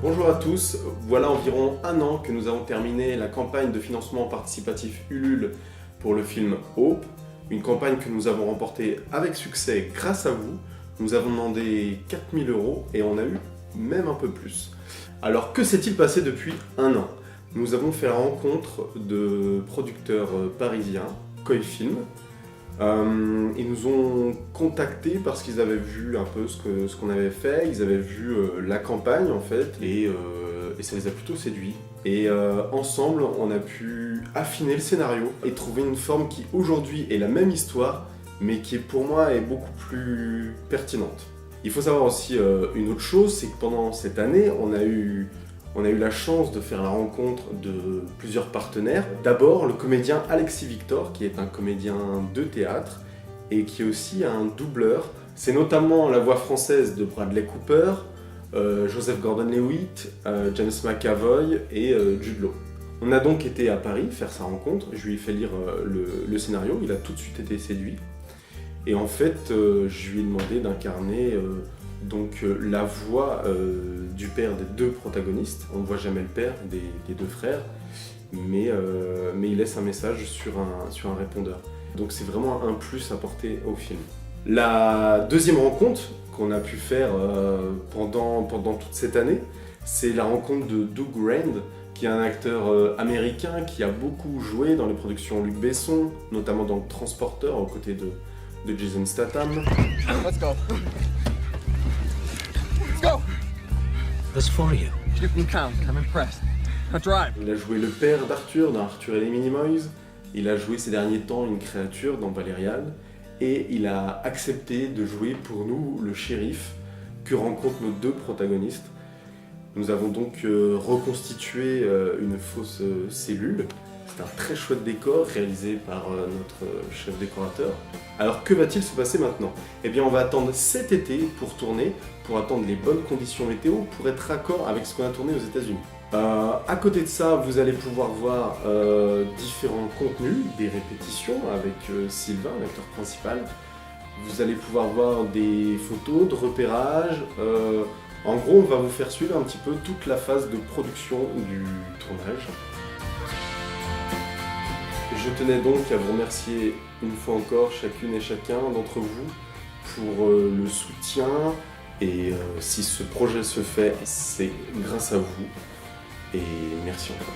Bonjour à tous, voilà environ un an que nous avons terminé la campagne de financement participatif Ulule pour le film Hope, une campagne que nous avons remportée avec succès grâce à vous. Nous avons demandé 4 000 € et on a eu même un peu plus. Alors que s'est-il passé depuis un an? Nous avons fait la rencontre de producteurs parisiens, Koi Film. Ils nous ont contactés parce qu'ils avaient vu un peu ce qu'on avait fait, ils avaient vu la campagne en fait, et ça les a plutôt séduits. Et ensemble, on a pu affiner le scénario et trouver une forme qui aujourd'hui est la même histoire, mais qui pour moi est beaucoup plus pertinente. Il faut savoir aussi une autre chose, c'est que pendant cette année, on a eu la chance de faire la rencontre de plusieurs partenaires. D'abord, le comédien Alexis Victor, qui est un comédien de théâtre et qui est aussi un doubleur. C'est notamment la voix française de Bradley Cooper, Joseph Gordon-Levitt, James McAvoy et Jude Law. On a donc été à Paris faire sa rencontre, je lui ai fait lire le scénario, il a tout de suite été séduit. Et en fait, je lui ai demandé d'incarner la voix du père des deux protagonistes. On ne voit jamais le père des deux frères, mais il laisse un message sur un répondeur. Donc c'est vraiment un plus apporté au film. La deuxième rencontre qu'on a pu faire pendant toute cette année, c'est la rencontre de Doug Rand, qui est un acteur américain qui a beaucoup joué dans les productions Luc Besson, notamment dans Le Transporteur, aux côtés de Jason Statham. Let's go. Let's go. That's for you. You can count. I'm impressed. Now drive. Il a joué le père d'Arthur dans Arthur et les Minimoys. Il a joué ces derniers temps une créature dans Valérian. Et il a accepté de jouer pour nous le shérif que rencontrent nos deux protagonistes. Nous avons donc reconstitué une fausse cellule. C'est un très chouette décor réalisé par notre chef décorateur. Alors que va-t-il se passer maintenant? Eh bien on va attendre cet été pour tourner, pour attendre les bonnes conditions météo, pour être raccord avec ce qu'on a tourné aux États-Unis. À côté de ça, vous allez pouvoir voir différents contenus, des répétitions avec Sylvain, l'acteur principal. Vous allez pouvoir voir des photos de repérage. En gros, on va vous faire suivre un petit peu toute la phase de production du tournage. Je tenais donc à vous remercier une fois encore chacune et chacun d'entre vous pour le soutien, et si ce projet se fait, c'est grâce à vous, et merci encore.